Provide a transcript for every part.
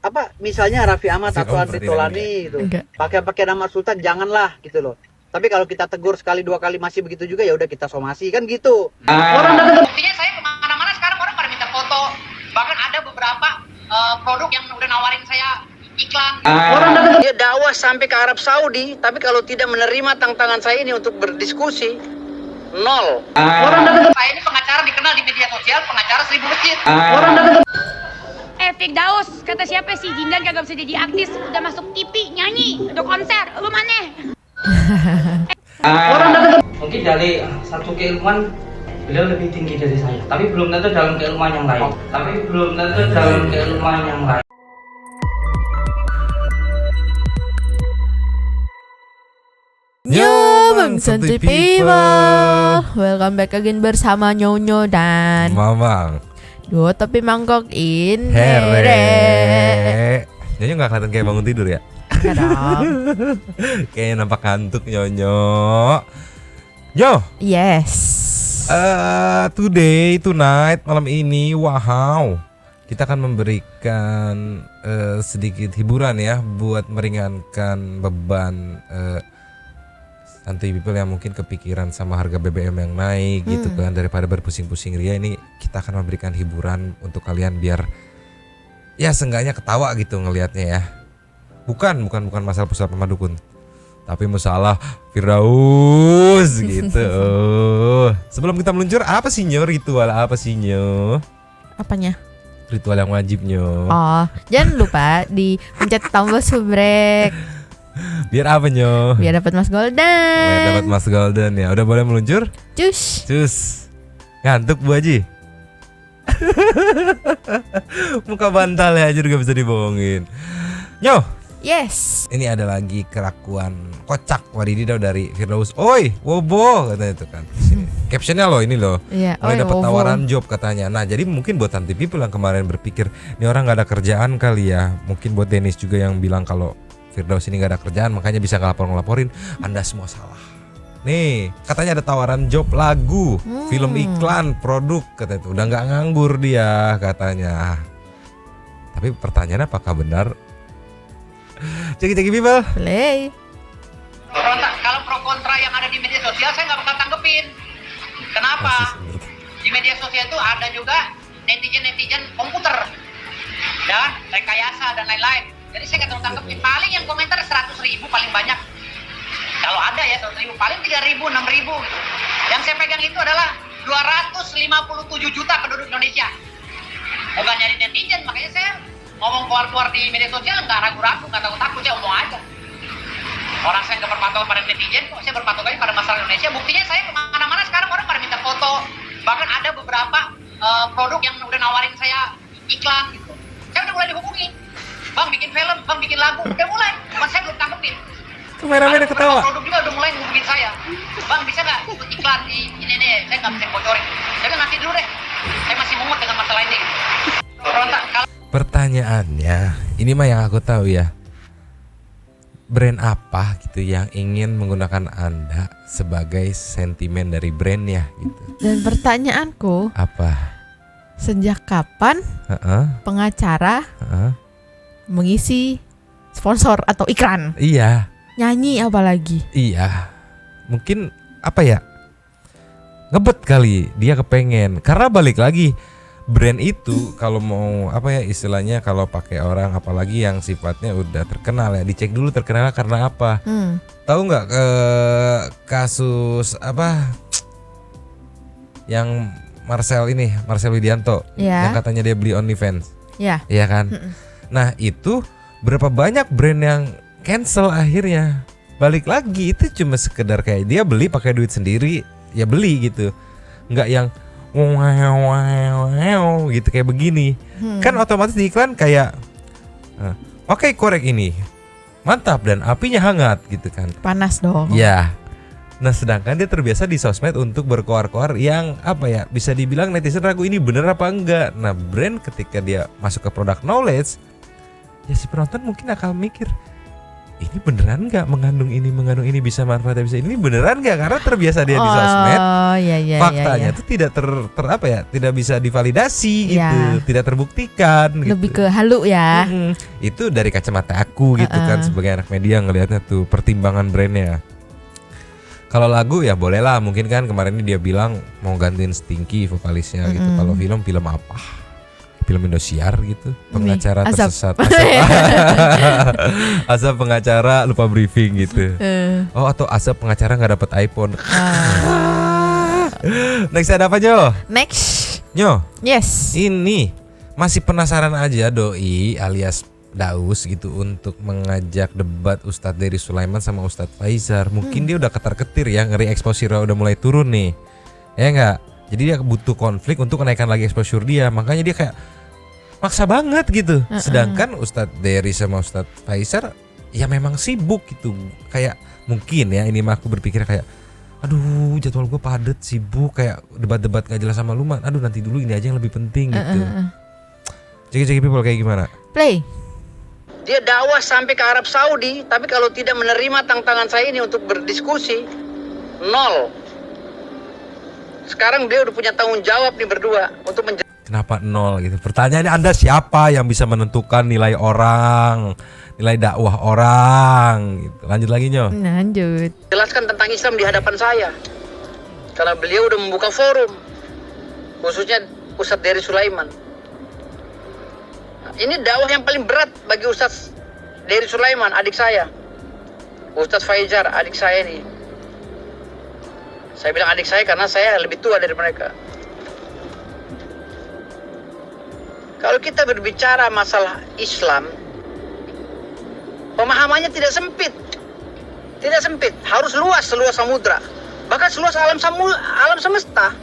apa misalnya Raffi Ahmad Si atau Om Andre berarti Taulany gitu. Enggak. Pakai nama Sultan janganlah gitu loh. Tapi kalau kita tegur sekali dua kali masih begitu juga ya udah kita somasi kan gitu. Buktinya saya kemana-mana sekarang orang pada minta foto. Bahkan ada beberapa produk yang udah nawarin saya iklan. Dia dakwah sampai ke Arab Saudi, tapi kalau tidak menerima tantangan saya ini untuk berdiskusi, nol. Saya ini pengacara dikenal di media sosial, pengacara 1000 masjid. Firdaus, kata siapa sih Jindan kagak bisa jadi artis, udah masuk TV, nyanyi, udah konser, lu mana? Mungkin dari satu keilmuan beliau lebih tinggi dari saya, tapi belum tentu dalam keilmuan yang lain. Yo, Bang Santuy People, welcome back again bersama Nyonyo dan Mamang. Duo Topi Mangkok in Here. Nyonya nggak kelihatan kayak bangun tidur ya? Enggak dong. Kayaknya nampak ngantuk Nyonyo. Yo, Yes. tonight, malam ini, wow, kita akan memberikan sedikit hiburan ya buat meringankan beban Santuy People yang mungkin kepikiran sama harga BBM yang naik gitu kan, daripada berpusing-pusing ria. Ini kita akan memberikan hiburan untuk kalian biar ya seenggaknya ketawa gitu ngelihatnya ya. Bukan masalah pusat pemadukun, tapi masalah Firdaus gitu. Sebelum kita meluncur, apa sih Nyo? Ritual apa sih Nyo? Apanya? Ritual yang wajib Nyo. Oh, jangan lupa di pencet tombol subrek Biar apa Nyo? biar dapat Mas Biar dapat Golden. Mas Golden ya. Udah boleh meluncur? Cus. Cus. Ngantuk Bu Haji? Muka bantal ya aja juga bisa dibohongin. Nyo, Yes. ini ada lagi kelakuan kocak wadidaw dari Firdaus. Oi, wobo katanya itu kan. Sini. Captionnya loh ini loh. Iya, Mulai oi, dapat wobo. tawaran job katanya. Nah, jadi mungkin buat Santuy People yang kemarin berpikir ini orang nggak ada kerjaan kali ya. Mungkin buat Dennis juga yang bilang kalau Firdaus ini nggak ada kerjaan makanya bisa ngelaporin. Anda semua salah. Nih, katanya ada tawaran job lagu, film iklan, produk katanya itu. Udah nggak nganggur dia katanya. Tapi pertanyaannya apakah benar? Ceki People. Play. Kalau pro kontra yang ada di media sosial saya nggak bakal tanggepin. Kenapa? Di media sosial itu ada juga netizen komputer dan rekayasa dan lain-lain. Jadi saya nggak tahu tanggepin. Paling yang komentar 100.000 paling banyak. Kalau ada ya 100.000, paling 3.000, 6.000 gitu. Yang saya pegang itu adalah 257 juta penduduk Indonesia. Bukan nyari netizen, makanya saya ngomong keluar di media sosial nggak ragu-ragu, nggak takut-takut, saya ngomong aja. Orang saya nggak berpatok pada netizen, kok saya berpatok aja pada masalah Indonesia. Buktinya saya kemana-mana sekarang orang pada minta foto. Bahkan ada beberapa produk yang udah nawarin saya iklan gitu. Saya udah mulai dihubungi. Bang bikin film, bang bikin lagu, udah mulai. Cuma saya belum tanggepin. Kameramen Ada ketawa. produk juga udah mulai ngubungin saya. Bang bisa nggak ikut iklan di ini nih? Saya nggak bisa bocorin. Jadi nanti dulu deh. Saya masih mungut dengan masalah ini. Kalau Pertanyaannya, ini mah yang aku tahu ya. Brand apa gitu yang ingin menggunakan Anda sebagai sentimen dari brandnya gitu? Dan pertanyaanku, Apa? sejak kapan Heeh, pengacara heeh. mengisi sponsor atau iklan? Iya, Nyanyi apalagi? iya. Mungkin apa ya? Ngebet kali dia kepengen. Karena balik lagi, brand itu kalau mau apa ya istilahnya, kalau pakai orang apalagi yang sifatnya udah terkenal ya, dicek dulu terkenal karena apa. Tahu nggak kasus apa yang Marcel Widianto Ya. yang katanya dia beli OnlyFans, Ya. iya kan? Nah itu berapa banyak brand yang cancel akhirnya. Balik lagi itu cuma sekedar kayak dia beli pakai duit sendiri ya beli gitu, nggak yang wow gitu kayak begini. Kan otomatis di iklan kayak oke, korek ini mantap dan apinya hangat gitu kan. Panas dong. Ya. Nah sedangkan dia terbiasa di sosmed untuk berkoar-koar yang apa ya, bisa dibilang netizen ragu ini bener apa enggak. Nah brand ketika dia masuk ke product knowledge, ya si penonton mungkin akan mikir ini beneran nggak mengandung ini bisa manfaatnya bisa ini beneran nggak, karena terbiasa dia di sosmed. Iya, Faktanya iya. tuh tidak apa ya, tidak bisa divalidasi gitu, Ya. tidak terbuktikan Lebih gitu. ke halu ya. Itu dari kacamata aku gitu kan, sebagai anak media ngelihatnya tuh pertimbangan brandnya. Kalau lagu ya boleh lah, mungkin kan kemarin ini dia bilang mau gantiin Stinky vokalisnya gitu. Kalau film apa? Film Indosiar gitu, pengacara Asap. tersesat. Asap pengacara lupa briefing gitu. Oh, atau Asap pengacara nggak dapat iPhone. Next ada apa Nyo? Next. Nyo, Yes. ini masih penasaran aja Doi alias Daus gitu untuk mengajak debat Ustadz Dery Sulaiman sama Ustadz Faizar. Mungkin dia udah ketar-ketir ya, ngeri exposure udah mulai turun nih. Ya enggak? Jadi dia butuh konflik untuk menaikkan lagi exposure dia. Makanya dia kayak maksa banget gitu. Sedangkan Ustadz Dery sama Ustadz Faizar ya memang sibuk gitu. Kayak mungkin ya, ini mah aku berpikir kayak aduh jadwal gue padet, sibuk, kayak debat-debat gak jelas sama Luman. Aduh nanti dulu ini aja yang lebih penting gitu. Ceki people kayak gimana? Play. Dia dakwah sampai ke Arab Saudi, tapi kalau tidak menerima tantangan saya ini untuk berdiskusi, nol. Sekarang dia udah punya tanggung jawab nih berdua untuk Kenapa nol gitu? Pertanyaannya Anda siapa yang bisa menentukan nilai orang, nilai dakwah orang gitu. Lanjut lagi Nyo. Lanjut. menjelaskan tentang Islam di hadapan saya. Karena beliau udah membuka forum, khususnya Ustadz Dery Sulaiman. Ini dakwah yang paling berat bagi Ustadz Dery Sulaiman, adik saya. Ustadz Faizar, adik saya nih. Saya bilang adik saya karena saya lebih tua dari mereka. Kalau kita berbicara masalah Islam, pemahamannya tidak sempit. Tidak sempit, harus luas, seluas samudra. Bahkan seluas alam semesta.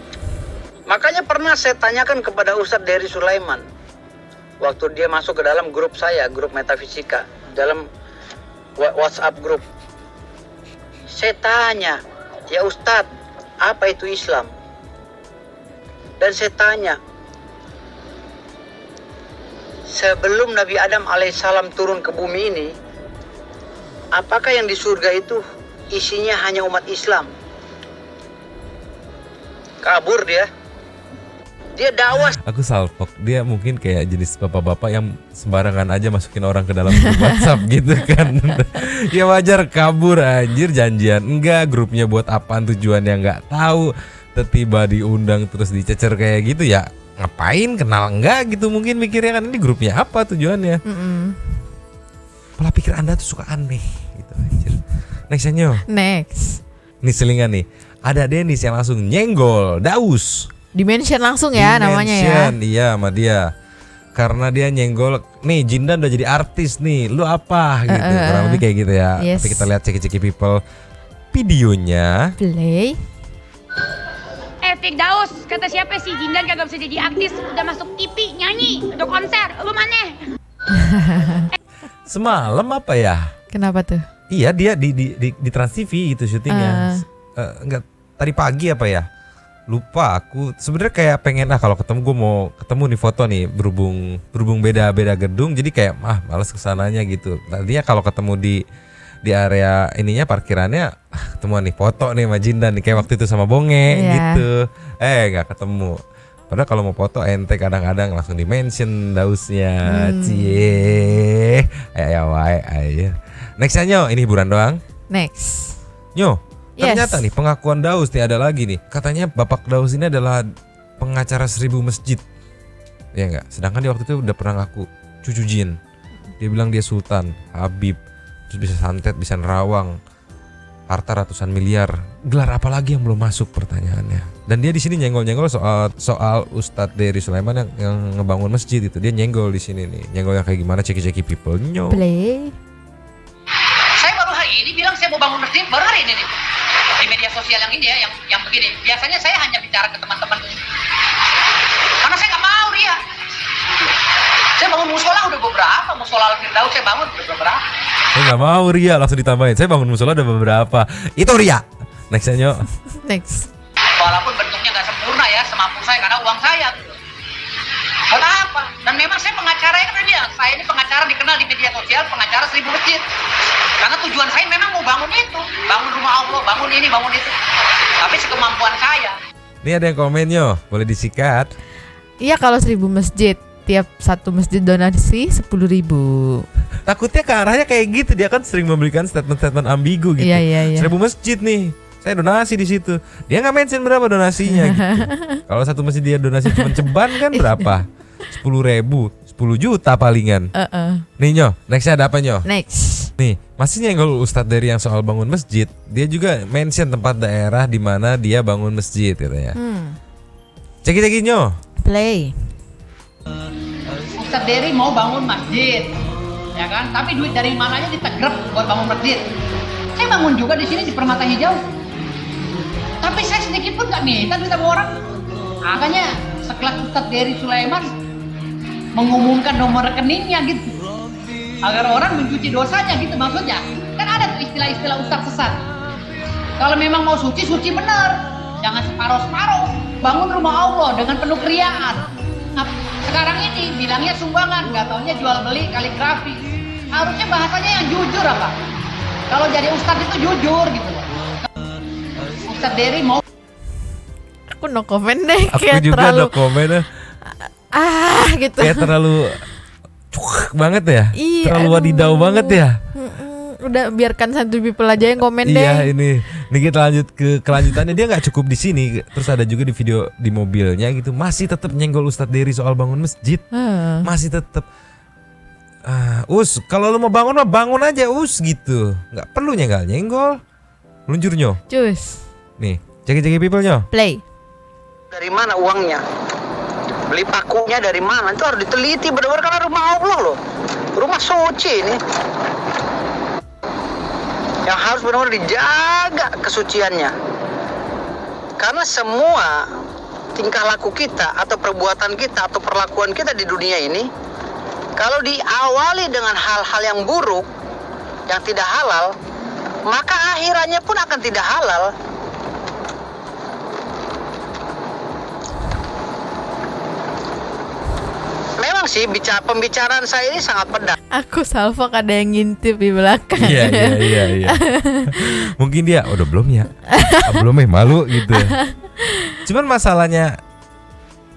Makanya pernah saya tanyakan kepada Ustadz Dery Sulaiman, waktu dia masuk ke dalam grup saya, grup Metafisika, dalam WhatsApp grup. Saya tanya, ya Ustadz, apa itu Islam? Dan saya tanya, sebelum Nabi Adam alaihissalam turun ke bumi ini, apakah yang di surga itu isinya hanya umat Islam? Kabur dia. Dia dakwah. Aku salpok, dia mungkin kayak jenis bapak-bapak yang sembarangan aja masukin orang ke dalam grup WhatsApp gitu kan. Ya wajar kabur anjir, janjian enggak, grupnya buat apaan tujuannya nggak tahu. Tiba diundang terus dicecer kayak gitu ya. Ngapain, kenal enggak gitu, mungkin mikirnya kan ini grupnya apa tujuannya. Pola pikir Anda tuh suka aneh gitu anjir. Next Nyo. Next. Nih selingan nih. Ada Denis yang langsung nyenggol Daus. Dimension langsung ya namanya ya. Iya sama dia. Karena dia nyenggol, nih Jindan udah jadi artis nih, lu apa gitu. Kurang lebih kayak gitu ya. Yes. Tapi kita lihat ceki-ceki people videonya. Play. Fik Daus, kata siapa sih Jindan kagak bisa jadi artis, udah masuk TV, nyanyi, udah konser, lu mana? Semalam apa ya? Kenapa tuh? Iya dia di Trans TV gitu syutingnya. Enggak, tadi pagi apa ya? Lupa aku. Sebenarnya kayak pengen kalau ketemu, gue mau ketemu nih foto nih, berhubung beda gedung, jadi kayak malas kesananya gitu. Tadinya kalau ketemu di area ininya parkirannya, ketemuan nih foto nih sama Jindan nih kayak waktu itu sama Bonge gitu. Nggak ketemu. Padahal kalau mau foto ente kadang-kadang langsung di-mention Dausnya. Cie. Ayo. Next Nyo, ini hiburan doang. Next. Nyo, Yes. ternyata nih pengakuan Daus nih ada lagi nih. Katanya Bapak Daus ini adalah pengacara 1000 masjid. Ya enggak? Sedangkan dia waktu itu udah pernah ngaku cucu jin. Dia bilang dia sultan, habib, terus bisa santet, bisa nerawang, harta ratusan miliar. Gelar apa lagi yang belum masuk pertanyaannya. Dan dia di sini nyenggol-nyenggol soal Ustadz Dery Sulaiman yang ngebangun masjid itu. Dia nyenggol di sini nih. Nyenggol yang kayak gimana, ceki-ceki people. Nyo. Play. Saya baru hari ini bilang saya mau bangun masjid, baru hari ini nih. Di media sosial yang ini ya, yang begini. Biasanya saya hanya bicara ke teman-teman. Karena saya nggak mau Ria. Saya bangun musola udah beberapa, musola Al-Firdaus saya bangun udah beberapa. Saya nggak mau Ria, langsung ditambahin. Saya bangun musola ada beberapa. Itu Ria. Next Nyo. Next. Walaupun bentuknya nggak sempurna ya, semampu saya karena uang saya. Buat apa? Dan memang saya pengacara kan dia. Saya ini pengacara dikenal di media sosial, pengacara 1000 masjid. Karena tujuan saya memang mau bangun itu, bangun rumah Allah, bangun ini, bangun itu. Tapi sekemampuan saya. Ini ada yang komen yo, boleh disikat. Iya, kalau 1000 masjid, tiap satu masjid donasi 10.000. Takutnya ke arahnya kayak gitu, dia kan sering memberikan statement-statement ambigu gitu. Iya. 1000 masjid nih, saya donasi di situ. Dia nggak mention berapa donasinya gitu. Kalau satu masjid dia donasi cuma ceban kan berapa? 10.000, 10 juta palingan. Nih Nyo, nextnya ada apa Nyo? Next. Nih, masih nyenggol Ustadz dari yang soal bangun masjid. Dia juga mention tempat daerah di mana dia bangun masjid katanya. Ceki Nyo. Play. Ustadz Dery mau bangun masjid, ya kan? Tapi duit dari mananya ditegrep buat bangun masjid. Saya bangun juga di sini di Permata Hijau. Tapi saya sedikit pun nggak minta duit sama orang. Makanya sekelas Ustadz Dery Sulaiman mengumumkan nomor rekeningnya gitu, agar orang mencuci dosanya gitu maksudnya. Kan ada tuh istilah-istilah Ustadz sesat. Kalau memang mau suci benar, jangan separuh-separuh. Bangun rumah Allah dengan penuh keriaan. Nah, sekarang ini bilangnya sumbangan, nggak taunya jual beli kaligrafi. Harusnya bahasanya yang jujur apa? Kalau jadi ustadz itu jujur gitu loh. Ustadz Dery mau. Aku no comment deh. Aku Kayak juga terlalu no comment gitu. Kayak terlalu cuek banget ya. Iya, Terlalu aduh. wadidaw banget ya. Udah biarkan satu people aja yang komen deh. Iya ini kita lanjut ke kelanjutannya. Dia nggak cukup di sini. Terus ada juga di video di mobilnya gitu. Masih tetap nyenggol Ustadz Dery soal bangun masjid. Masih tetap. Us, kalau lu mau bangun mah bangun aja us gitu. Nggak perlu nyenggol. Luncur Nyo. Cus. Nih, ceki people Nyo. Play. Dari mana uangnya? Beli pakunya dari mana? Itu harus diteliti benar-benar karena rumah Allah loh. Rumah suci ini. Yang harus benar-benar dijaga kesuciannya. Karena semua tingkah laku kita atau perbuatan kita atau perlakuan kita di dunia ini, kalau diawali dengan hal-hal yang buruk, yang tidak halal, maka akhirannya pun akan tidak halal. Memang sih pembicaraan saya ini sangat pedas. Aku Salvo ada yang ngintip di belakang. Iya. Mungkin dia udah belum ya? Belum malu gitu. Cuman masalahnya,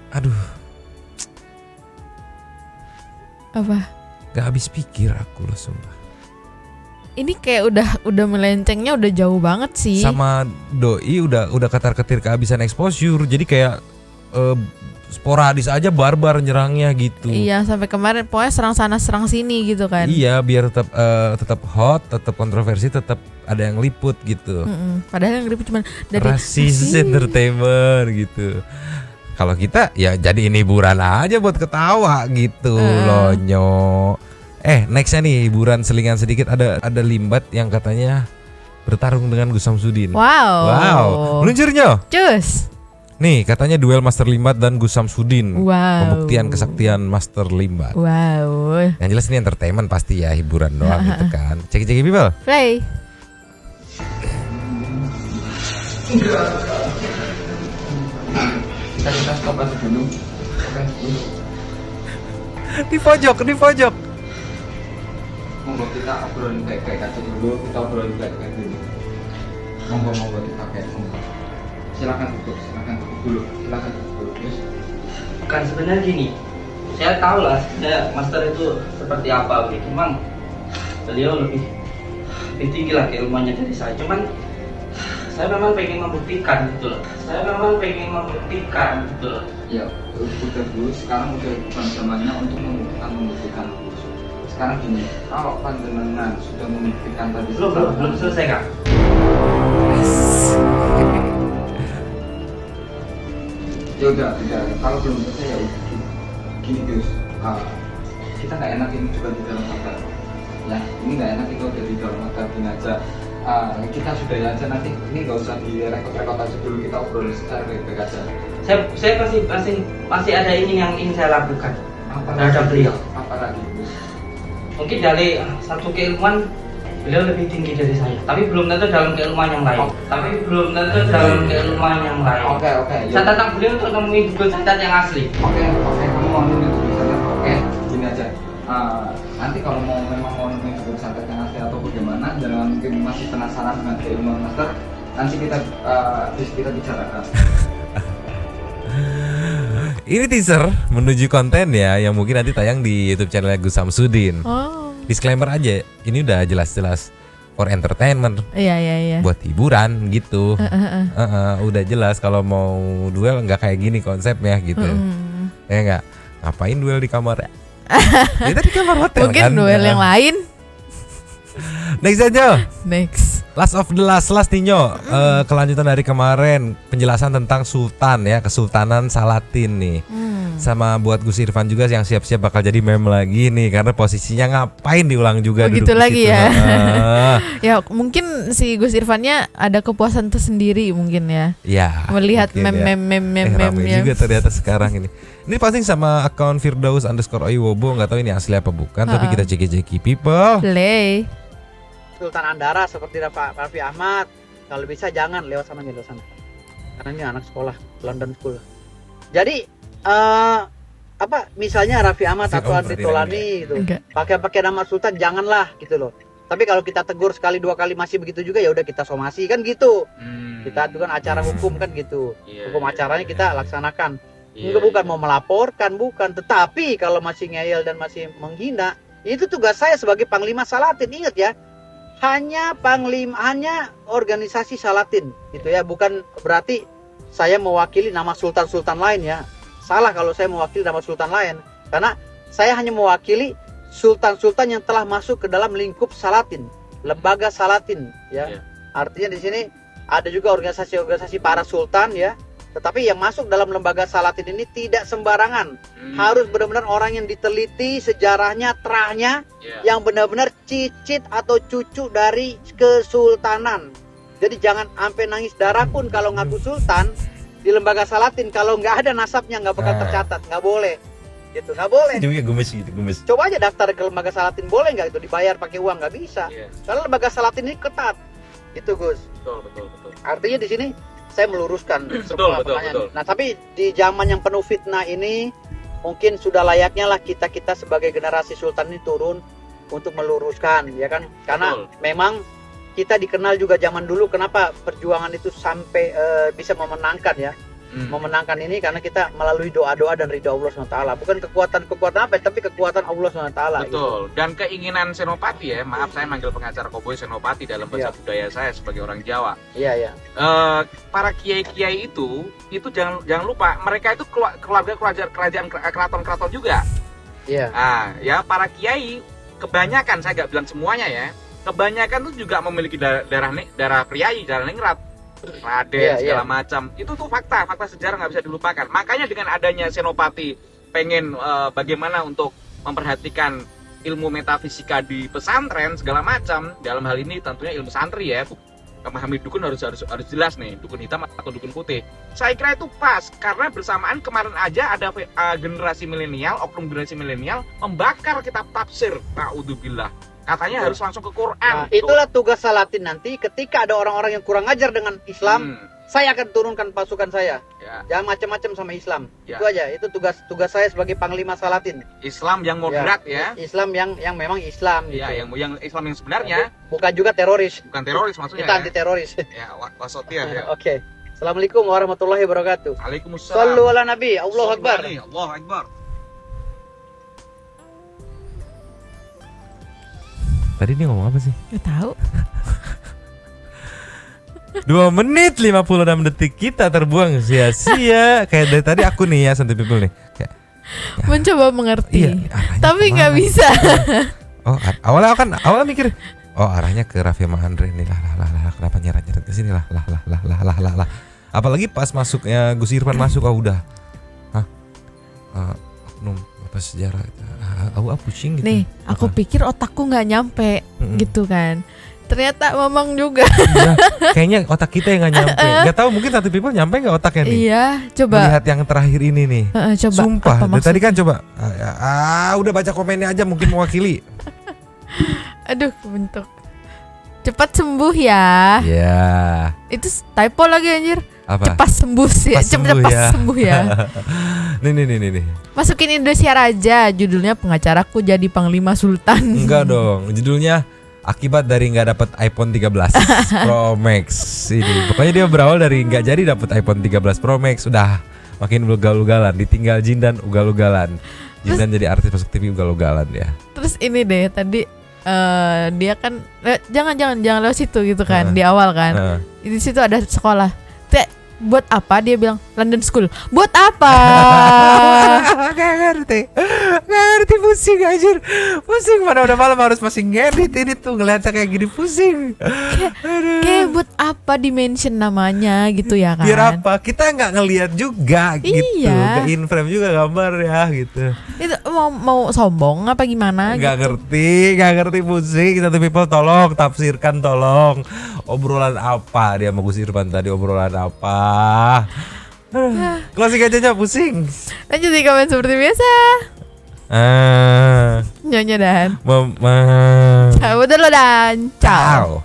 aduh, Apa? gak habis pikir aku loh sumpah. Ini kayak udah melencengnya udah jauh banget sih. Sama doi udah ketar-ketir kehabisan exposure. Jadi kayak sporadis aja barbar nyerangnya gitu. Iya, sampai kemarin pokoknya serang sana serang sini gitu kan. Iya, biar tetap hot, tetap kontroversi, tetap ada yang liput gitu. Padahal yang ribut cuma dari Rasis entertainment gitu. Kalau kita ya jadi ini hiburan aja buat ketawa gitu loh Nyo. Nextnya nih hiburan selingan sedikit, ada Limbat yang katanya bertarung dengan Gus Samsudin. Wow. Meluncur Nyo. Cus. Nih katanya duel Master Limbat dan Gus Samsudin. Wow. Pembuktian kesaktian Master Limbat. Wow. Yang jelas ini entertainment pasti ya, hiburan doang gitu kan. Ceki people. Play. Kita stop aja dulu. Oke. Di pojok. Monggo kita obrolin baik-baik aja dulu. Kita obrolin baik-baik dulu. Monggo dipakai. Silakan tutup dulu. Terus. Bukan sebenarnya gini. Saya tahu lah sebenarnya master itu seperti apa begitu. Cuman beliau lebih tinggi lah keilmuannya dari saya. Cuman saya memang pengen membuktikan gitu loh. Ya, udah dulu. Sekarang udah bukan zamannya untuk membuktikan. Sekarang gini, kalau panjenengan sudah membuktikan tadi belum selesai Kak. Ya udah, kalau belum selesai ya udah gini Gus. Kita nggak enak ini juga di dalam hotel. Ya, ini nggak enak itu ada di dalam hotel gini aja. Kita sudah aja nanti ini nggak usah direkod aja dulu, kita obrolin secara baik-baik aja. Saya masih ada yang ingin saya lakukan terhadap beliau. Apa lagi Gus? Mungkin dari satu keilmuan beliau lebih tinggi dari saya, tapi belum tentu dalam keilmuan yang lain. Oke. Saya tentang beliau untuk menemui buku catat yang asli. Oke, kamu mau nemuin Dugem Santet, oke, gini aja. Nanti kalau memang mau nemuin Dugem Santet yang asli atau bagaimana, dan mungkin masih penasaran dengan keilmuan master, nanti kita bicarakan. Ini teaser menuju konten ya yang mungkin nanti tayang di YouTube channel Gus Samsudin. Oh. Disclaimer aja, ini udah jelas-jelas for entertainment, Iya. buat hiburan gitu. Udah jelas kalau mau duel nggak kayak gini konsepnya gitu. Ya nggak, ngapain duel di kamar? Kita di kamar hotel. Mungkin kan? duel yang lain. Next aja. Next. Last of the last Nino. Kelanjutan dari kemarin penjelasan tentang Sultan ya, Kesultanan Salatin nih. Sama buat Gus Irfan juga yang siap-siap bakal jadi meme lagi nih, karena posisinya ngapain diulang juga Begitu duduk di lagi situ. ya. Ya mungkin si Gus Irfannya ada kepuasan tersendiri mungkin ya. Ya. Melihat mungkin ya. meme Ramai ya. juga ternyata sekarang ini. Ini posting sama akun Firdaus_Oiwobo, nggak tahu ini asli apa bukan, tapi kita ceki people. Play. Sultan Andara seperti Raffi Ahmad, kalau bisa jangan lewat sana. Karena ini anak sekolah London School. Jadi misalnya Raffi Ahmad atau Andri Tolani gitu, pakai nama Sultan janganlah gitu loh. Tapi kalau kita tegur sekali dua kali masih begitu juga, ya udah kita somasi kan gitu. Kita ajukan acara hukum kan gitu. Hukum acaranya kita laksanakan. Bukan mau melaporkan, bukan. Tetapi kalau masih ngeyel dan masih menghina, itu tugas saya sebagai Panglima Salatin. Ingat ya, hanya organisasi Salatin gitu ya, bukan berarti saya mewakili nama sultan-sultan lain ya. Salah kalau saya mewakili nama sultan lain, karena saya hanya mewakili sultan-sultan yang telah masuk ke dalam lingkup Salatin, lembaga Salatin ya. Artinya di sini ada juga organisasi-organisasi para sultan ya. Tetapi yang masuk dalam lembaga Salatin ini tidak sembarangan. Harus benar-benar orang yang diteliti sejarahnya, terahnya, yang benar-benar cicit atau cucu dari kesultanan. Jadi jangan sampai nangis darah pun kalau ngaku sultan di lembaga Salatin, kalau nggak ada nasabnya nggak bakal tercatat, nggak boleh. Gitu, nggak boleh. Juga gemes. Coba aja daftar ke lembaga Salatin, boleh nggak itu dibayar pakai uang? Nggak bisa. Karena lembaga Salatin ini ketat. Itu Gus. Betul. Artinya di sini saya meluruskan semua pertanyaan. Nah, tapi di zaman yang penuh fitnah ini, mungkin sudah layaknya lah kita sebagai generasi sultan ini turun untuk meluruskan, ya kan? Karena memang kita dikenal juga zaman dulu kenapa perjuangan itu sampai bisa memenangkan ya. Memenangkan ini karena kita melalui doa-doa dan ridha Allah SWT. Bukan kekuatan apa, tapi kekuatan Allah SWT. Betul. Gitu. Dan keinginan Senopati ya, maaf saya manggil pengacara Koboi Senopati dalam bahasa budaya saya sebagai orang Jawa. Iya. Para kiai-kiai itu jangan lupa mereka itu keluarga keraton juga. Iya. Ya para kiai kebanyakan, saya nggak bilang semuanya ya, kebanyakan tuh juga memiliki darah priai, darah ningrat. Raden segala macam, itu tuh fakta sejarah nggak bisa dilupakan. Makanya dengan adanya Senopati pengen bagaimana untuk memperhatikan ilmu metafisika di pesantren segala macam, dalam hal ini tentunya ilmu santri ya, memahami dukun harus jelas nih, dukun hitam atau dukun putih. Saya kira itu pas karena bersamaan kemarin aja ada generasi milenial, oknum generasi milenial membakar kitab tafsir, naudzubillah. Katanya harus langsung ke Quran. Nah, itulah tugas Salatin nanti ketika ada orang-orang yang kurang ajar dengan Islam, saya akan turunkan pasukan saya. Jangan macam-macam sama Islam. Itu aja, itu tugas saya sebagai Panglima Salatin. Islam yang moderat ya. Islam yang memang Islam gitu. Yang Islam yang sebenarnya. Bukan juga teroris. Bukan teroris maksudnya. Kita anti teroris. Ya, wasotia ya. Oke. Assalamualaikum warahmatullahi wabarakatuh. Waalaikumsalam. Shallu ala Nabi. Allahu Akbar. Allahu Akbar. Tadi dia ngomong apa sih? Gak tahu. 2 menit 56 detik kita terbuang sia-sia. Kayak dari tadi aku nih ya, Santai People nih. Kayak, mencoba mengerti. Tapi nggak kemana? bisa. Awalnya mikir, arahnya ke Raffi sama Andre nih. Lah, kenapa nyeret-nyeret ke sini lah. Apalagi pas masuknya Gus Irfan masuk, udah. Oknum apa sejarah itu. Aku pusing gitu. Nih, aku pikir otakku nggak nyampe gitu kan. Ternyata memang juga. Iya, kayaknya otak kita yang nggak nyampe. Gak tahu mungkin Santai People nyampe nggak otaknya nih. Iya, coba. Melihat yang terakhir ini nih. Coba. Sumpah, dari tadi kan coba. Udah baca komennya aja mungkin mewakili. Aduh, bentuk. Cepat sembuh ya. Iya. Itu typo lagi anjir. Apa? cepat sembuh sih, cepat sembuh ya. Nih. Masukin Indosiar aja, judulnya Pengacaraku Jadi Panglima Sultan. Enggak dong, judulnya akibat dari nggak dapat iPhone 13 Pro Max ini. Pokoknya dia berawal dari nggak jadi dapat iPhone 13 Pro Max, udah makin ugal-ugalan, ditinggal Jindan ugal-ugalan. Jindan jadi artis masuk TV ugal-ugalan ya. Terus ini deh tadi dia kan jangan lewat situ gitu kan di awal kan. Di situ ada sekolah. Buat apa dia bilang London School? Buat apa? Gak ngerti pusing anjir. Pusing mana udah malam harus masih ngedit ini tuh ngeliatnya kayak gini pusing. Kayak buat apa dimension namanya gitu ya kan? Biar apa? Kita nggak ngelihat juga gitu. Iya. Ke in frame juga gambar ya gitu. Itu mau sombong apa gimana? Gak ngerti pusing. Satu people tolong tafsirkan tolong. Obrolan apa dia sama Gus Irfan tadi, obrolan apa? Closing aja pusing. Lanjut di komen seperti biasa. Nyonya dan Mama. Ciao dulu dan ciao.